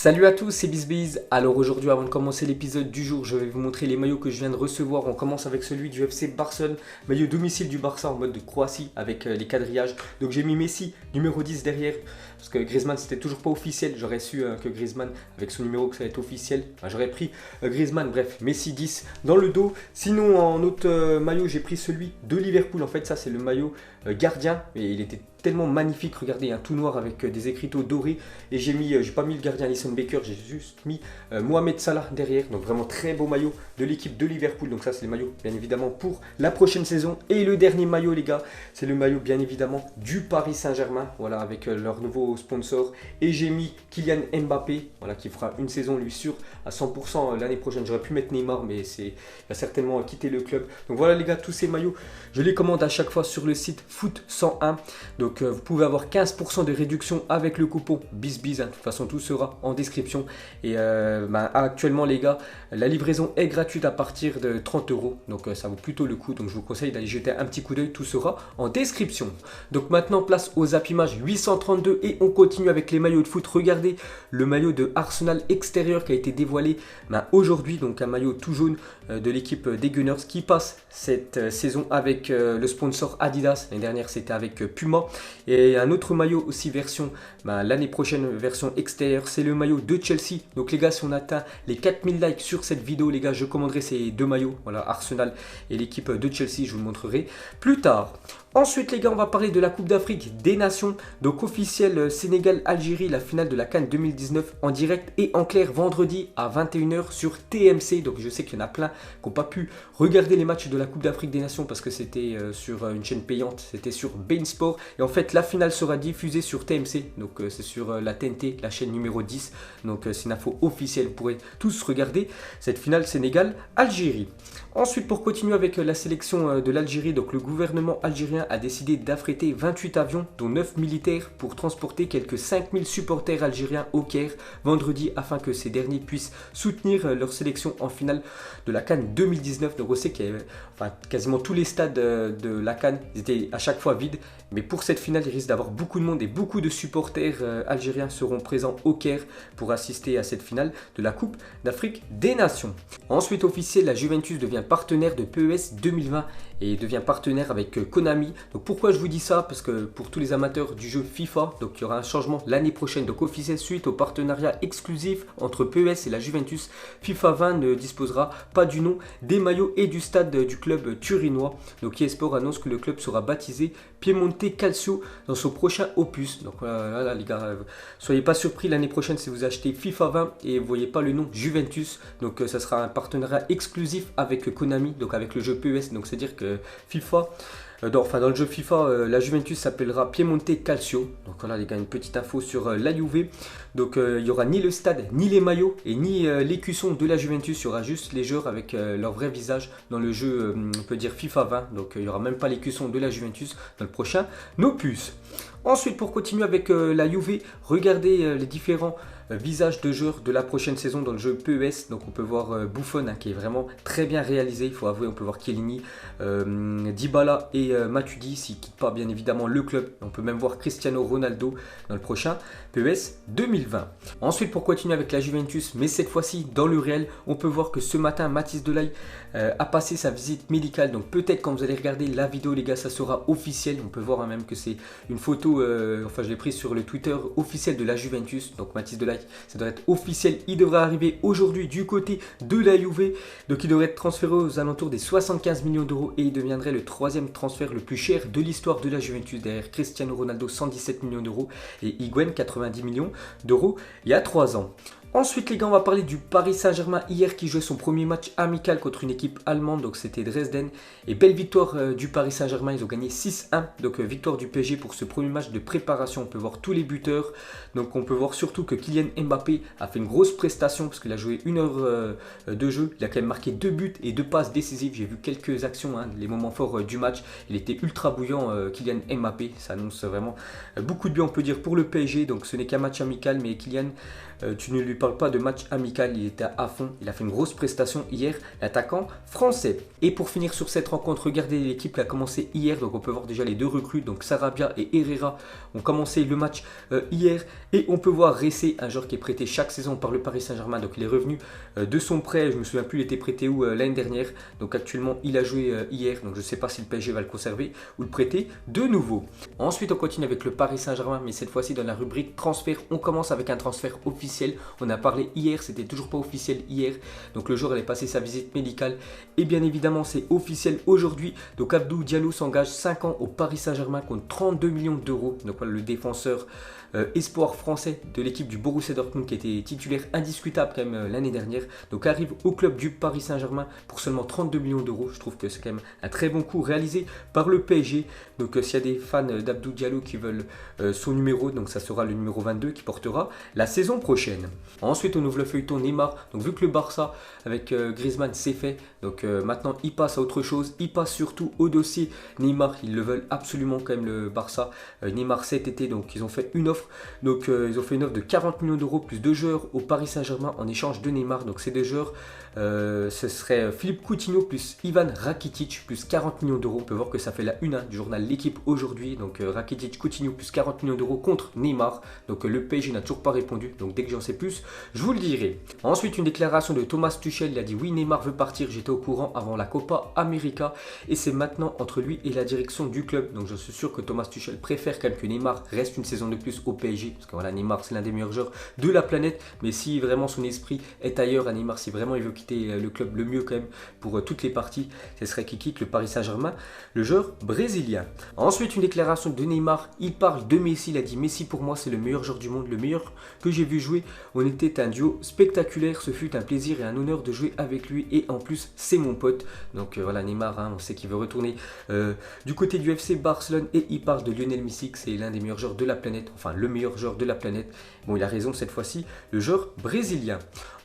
Salut à tous, c'est BizBiz. Alors aujourd'hui, avant de commencer l'épisode du jour, je vais vous montrer les maillots que je viens de recevoir. On commence avec celui du FC Barcelone, maillot domicile du Barça en mode de Croatie avec les quadrillages. Donc j'ai mis Messi, numéro 10 derrière, parce que Griezmann c'était toujours pas officiel. J'aurais su que Griezmann, avec son numéro, que ça va être officiel. Enfin, j'aurais pris Griezmann, bref, Messi 10 dans le dos. Sinon, en autre maillot, j'ai pris celui de Liverpool. En fait, ça c'est le maillot gardien, et il était tellement magnifique. Regardez, un tout noir avec des écriteaux dorés. Et j'ai pas mis le gardien Alisson Becker, j'ai juste mis Mohamed Salah derrière. Donc vraiment très beau maillot de l'équipe de Liverpool. Donc ça c'est le maillot bien évidemment pour la prochaine saison. Et le dernier maillot les gars, c'est le maillot bien évidemment du Paris Saint-Germain. Voilà, avec leur nouveau sponsor. Et j'ai mis Kylian Mbappé, voilà, qui fera une saison lui sûr à 100% l'année prochaine. J'aurais pu mettre Neymar, mais il va certainement quitter le club. Donc voilà les gars, tous ces maillots, je les commande à chaque fois sur le site Foot 101. Donc vous pouvez avoir 15% de réduction avec le coupon BizBiz. De toute façon, tout sera en description. Et actuellement, les gars, la livraison est gratuite à partir de 30 €. Donc ça vaut plutôt le coup. Donc je vous conseille d'aller jeter un petit coup d'œil. Tout sera en description. Donc maintenant, place aux Zap Images 832. Et on continue avec les maillots de foot. Regardez le maillot de Arsenal extérieur qui a été dévoilé aujourd'hui. Donc un maillot tout jaune de l'équipe des Gunners qui passe cette saison avec le sponsor Adidas. L'année dernière, c'était avec Puma. Et un autre maillot aussi version, l'année prochaine version extérieure, c'est le maillot de Chelsea. Donc les gars, si on atteint les 4000 likes sur cette vidéo, les gars, je commanderai ces deux maillots. Voilà, Arsenal et l'équipe de Chelsea, je vous le montrerai plus tard. Ensuite les gars, on va parler de la Coupe d'Afrique des Nations. Donc officiel Sénégal-Algérie, la finale de la CAN 2019 en direct et en clair vendredi à 21 h sur TMC. Donc je sais qu'il y en a plein qui n'ont pas pu regarder les matchs de la Coupe d'Afrique des Nations parce que c'était sur une chaîne payante, c'était sur beIN Sport. Et en fait la finale sera diffusée sur TMC, donc c'est sur la TNT, la chaîne numéro 10. Donc c'est une info officielle, vous pourrez tous regarder cette finale Sénégal-Algérie. Ensuite, pour continuer avec la sélection de l'Algérie, donc le gouvernement algérien a décidé d'affréter 28 avions, dont 9 militaires, pour transporter quelques 5000 supporters algériens au Caire vendredi afin que ces derniers puissent soutenir leur sélection en finale de la CAN 2019. Donc on sait qu'il y avait quasiment tous les stades de la CAN, ils étaient à chaque fois vides. Mais pour cette finale, il risque d'avoir beaucoup de monde et beaucoup de supporters algériens seront présents au Caire pour assister à cette finale de la Coupe d'Afrique des Nations. Ensuite, officiel, la Juventus devient partenaire de PES 2020 et devient partenaire avec Konami. Donc pourquoi je vous dis ça? Parce que pour tous les amateurs du jeu FIFA, donc il y aura un changement l'année prochaine. Donc officiel, suite au partenariat exclusif entre PES et la Juventus, FIFA 20 ne disposera pas du nom, des maillots et du stade du club turinois. Donc eSport annonce que le club sera baptisé Piemonte Calcio dans son prochain opus. Donc voilà les gars, soyez pas surpris l'année prochaine si vous achetez FIFA 20 et vous voyez pas le nom Juventus. Donc ça sera un partenariat exclusif avec Konami, donc avec le jeu PES. Donc c'est dire que FIFA, dans le jeu FIFA, la Juventus s'appellera Piemonte Calcio. Donc voilà les gars, une petite info sur la Juve. Donc il n'y aura ni le stade, ni les maillots et ni l'écusson de la Juventus. Il y aura juste les joueurs avec leur vrai visage dans le jeu, on peut dire FIFA 20. Donc il n'y aura même pas l'écusson de la Juventus dans le prochain opus. Ensuite, pour continuer avec la Juve, regardez les différents visage de joueurs de la prochaine saison dans le jeu PES. Donc on peut voir Buffon qui est vraiment très bien réalisé, il faut avouer. On peut voir Chiellini, Dybala et Matuidi s'il ne quitte pas bien évidemment le club. On peut même voir Cristiano Ronaldo dans le prochain PES 2020. Ensuite, pour continuer avec la Juventus, mais cette fois-ci dans le réel, on peut voir que ce matin Mathys Delay a passé sa visite médicale. Donc peut-être quand vous allez regarder la vidéo les gars, ça sera officiel. On peut voir même que c'est une photo, je l'ai prise sur le Twitter officiel de la Juventus. Donc Mathys Delay, ça doit être officiel, il devrait arriver aujourd'hui du côté de la Juve. Donc il devrait être transféré aux alentours des 75 millions d'euros et il deviendrait le troisième transfert le plus cher de l'histoire de la Juventus derrière Cristiano Ronaldo 117 millions d'euros et Higuaín 90 millions d'euros il y a 3 ans. Ensuite les gars, on va parler du Paris Saint-Germain hier qui jouait son premier match amical contre une équipe allemande, donc c'était Dresden. Et belle victoire du Paris Saint-Germain, ils ont gagné 6-1, donc victoire du PSG pour ce premier match de préparation. On peut voir tous les buteurs, donc on peut voir surtout que Kylian Mbappé a fait une grosse prestation parce qu'il a joué 1 heure de jeu. Il a quand même marqué 2 buts et 2 passes décisives. J'ai vu quelques actions, les moments forts du match. Il était ultra bouillant Kylian Mbappé, ça annonce vraiment beaucoup de bien on peut dire pour le PSG. Donc ce n'est qu'un match amical mais Kylian tu ne lui parles pas de match amical, il était à fond, il a fait une grosse prestation hier, l'attaquant français. Et pour finir sur cette rencontre, regardez l'équipe qui a commencé hier, donc on peut voir déjà les deux recrues, donc Sarabia et Herrera ont commencé le match hier, et on peut voir Ressé, un joueur qui est prêté chaque saison par le Paris Saint-Germain, donc il est revenu de son prêt, je me souviens plus il était prêté où l'année dernière, donc actuellement il a joué hier, donc je ne sais pas si le PSG va le conserver ou le prêter de nouveau. Ensuite on continue avec le Paris Saint-Germain, mais cette fois-ci dans la rubrique transfert, on commence avec un transfert officiel. On a parlé hier, c'était toujours pas officiel hier, donc le joueur allait passer sa visite médicale, et bien évidemment c'est officiel aujourd'hui. Donc Abdou Diallo s'engage 5 ans au Paris Saint-Germain contre 32 millions d'euros, donc voilà, le défenseur espoir français de l'équipe du Borussia Dortmund qui était titulaire indiscutable quand même l'année dernière, donc arrive au club du Paris Saint-Germain pour seulement 32 millions d'euros. Je trouve que c'est quand même un très bon coup réalisé par le PSG. Donc s'il y a des fans d'Abdou Diallo qui veulent son numéro, donc ça sera le numéro 22 qui portera la saison prochaine. Ensuite on ouvre le feuilleton Neymar, donc vu que le Barça avec Griezmann c'est fait, donc maintenant il passe à autre chose, il passe surtout au dossier Neymar, ils le veulent absolument quand même le Barça. Neymar cet été, donc ils ont fait une offre. Donc ils ont fait une offre de 40 millions d'euros plus 2 joueurs au Paris Saint-Germain en échange de Neymar. Donc ces deux joueurs, ce serait Philippe Coutinho plus Ivan Rakitic plus 40 millions d'euros. On peut voir que ça fait la une du journal L'équipe aujourd'hui. Donc Rakitic, Coutinho plus 40 millions d'euros contre Neymar. Donc le PSG n'a toujours pas répondu. Donc dès que j'en sais plus, je vous le dirai. Ensuite une déclaration de Thomas Tuchel. Il a dit oui, Neymar veut partir. J'étais au courant avant la Copa América. Et c'est maintenant entre lui et la direction du club. Donc je suis sûr que Thomas Tuchel préfère quand même que Neymar reste une saison de plus au PSG, parce que voilà, Neymar c'est l'un des meilleurs joueurs de la planète, mais si vraiment son esprit est ailleurs à Neymar, si vraiment il veut quitter le club, le mieux quand même pour toutes les parties, ce serait qu'il quitte le Paris Saint-Germain, le joueur brésilien. Ensuite une déclaration de Neymar, il parle de Messi, il a dit Messi pour moi c'est le meilleur joueur du monde, le meilleur que j'ai vu jouer, on était un duo spectaculaire, ce fut un plaisir et un honneur de jouer avec lui, et en plus c'est mon pote. Donc voilà, Neymar, on sait qu'il veut retourner du côté du FC Barcelone, et il parle de Lionel Messi, que c'est l'un des meilleurs joueurs de la planète, enfin le meilleur joueur de la planète. Bon, il a raison cette fois-ci, le joueur brésilien.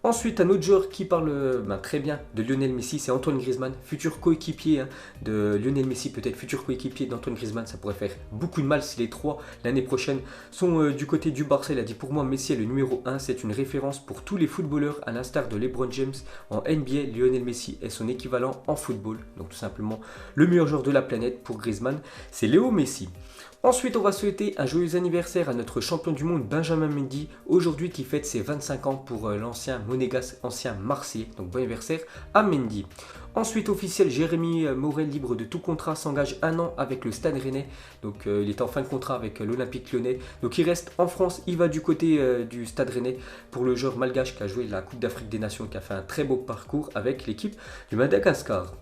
Ensuite, un autre joueur qui parle très bien de Lionel Messi, c'est Antoine Griezmann, futur coéquipier de Lionel Messi, peut-être futur coéquipier d'Antoine Griezmann. Ça pourrait faire beaucoup de mal si les trois l'année prochaine sont du côté du Barça. Il a dit pour moi Messi est le numéro 1, c'est une référence pour tous les footballeurs, à l'instar de LeBron James en NBA. Lionel Messi est son équivalent en football, donc tout simplement le meilleur joueur de la planète pour Griezmann, c'est Léo Messi. Ensuite, on va souhaiter un joyeux anniversaire à notre champion du monde Benjamin Mendy, aujourd'hui qui fête ses 25 ans pour l'ancien Monégasque, ancien Marseillais. Donc bon anniversaire à Mendy. Ensuite, officiel, Jérémy Morel, libre de tout contrat, s'engage 1 an avec le Stade Rennais. Donc il est en fin de contrat avec l'Olympique Lyonnais. Donc il reste en France, il va du côté du Stade Rennais pour le joueur malgache qui a joué la Coupe d'Afrique des Nations, qui a fait un très beau parcours avec l'équipe du Madagascar.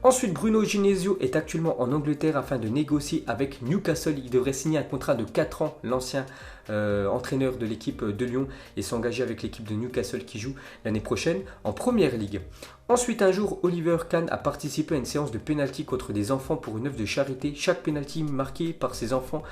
Ensuite, Bruno Genesio est actuellement en Angleterre afin de négocier avec Newcastle. Il devrait signer un contrat de 4 ans, l'ancien entraîneur de l'équipe de Lyon, et s'engager avec l'équipe de Newcastle qui joue l'année prochaine en Première Ligue. Ensuite, un jour, Oliver Kahn a participé à une séance de pénalty contre des enfants pour une œuvre de charité. Chaque pénalty marqué par ces enfants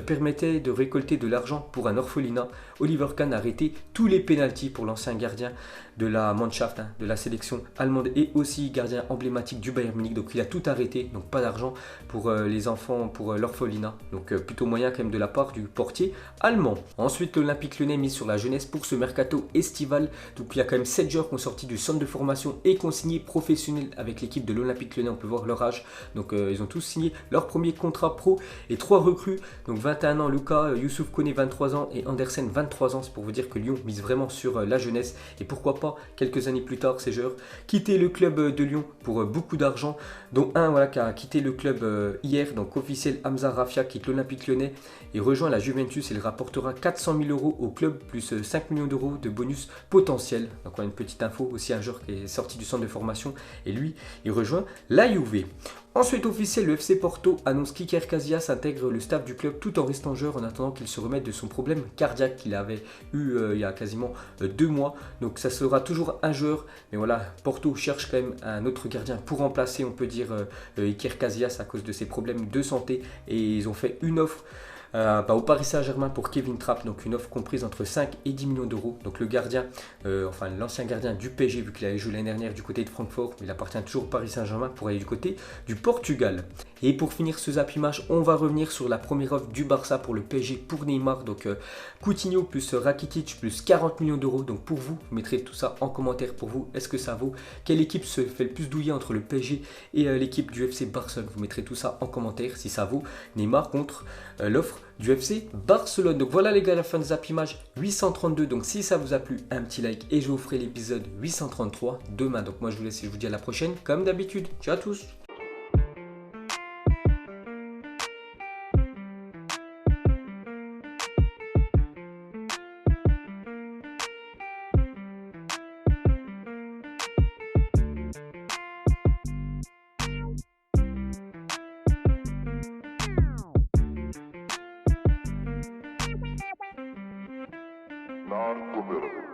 permettait de récolter de l'argent pour un orphelinat. Oliver Kahn a arrêté tous les pénaltys pour l'ancien gardien de la Mannschaft, de la sélection allemande, et aussi gardien emblématique du Bayern Munich. Donc il a tout arrêté, donc pas d'argent pour les enfants, pour l'orphelinat. Donc plutôt moyen quand même de la part du portier allemand. Ensuite, l'Olympique Lyonnais mise sur la jeunesse pour ce mercato estival. Donc il y a quand même 7 joueurs qui ont sorti du centre de formation et qui ont signé professionnel avec l'équipe de l'Olympique Lyonnais. On peut voir leur âge. Donc ils ont tous signé leur premier contrat pro, et 3 recrues. Donc 21 ans Lucas, Youssouf Koné 23 ans et Andersen 23 ans. C'est pour vous dire que Lyon mise vraiment sur la jeunesse, et pourquoi pas quelques années plus tard ces joueurs quitter le club de Lyon pour beaucoup d'argent, dont un voilà, qui a quitté le club hier. Donc officiel, Hamza Rafia quitte l'Olympique Lyonnais et rejoint la Juventus. Il rapportera 400 000 euros au club plus 5 millions d'euros de bonus potentiel. Donc on a une petite info aussi, un joueur qui est sorti du centre de formation, et lui il rejoint la Juve. Ensuite, officiel, le FC Porto annonce qu'Iker Casillas intègre le staff du club tout en restant joueur en attendant qu'il se remette de son problème cardiaque qu'il avait eu il y a quasiment 2 mois. Donc ça sera toujours un joueur, mais voilà, Porto cherche quand même un autre gardien pour remplacer, on peut dire, Iker Casillas à cause de ses problèmes de santé, et ils ont fait une offre au Paris Saint-Germain pour Kevin Trapp, donc une offre comprise entre 5 et 10 millions d'euros. Donc le gardien, enfin l'ancien gardien du PSG, vu qu'il avait joué l'année dernière du côté de Francfort, il appartient toujours au Paris Saint-Germain pour aller du côté du Portugal. Et pour finir ce Zap Image, on va revenir sur la première offre du Barça pour le PSG pour Neymar. Donc Coutinho plus Rakitic plus 40 millions d'euros. Donc pour vous, vous mettrez tout ça en commentaire pour vous. Est-ce que ça vaut? Quelle équipe se fait le plus douiller entre le PSG et l'équipe du FC Barcelone? Vous mettrez tout ça en commentaire si ça vaut Neymar contre l'offre du FC Barcelone. Donc voilà les gars, la fin de Zap Image 832. Donc si ça vous a plu, un petit like et je vous ferai l'épisode 833 demain. Donc moi je vous laisse et je vous dis à la prochaine comme d'habitude. Ciao à tous. Narco Miller.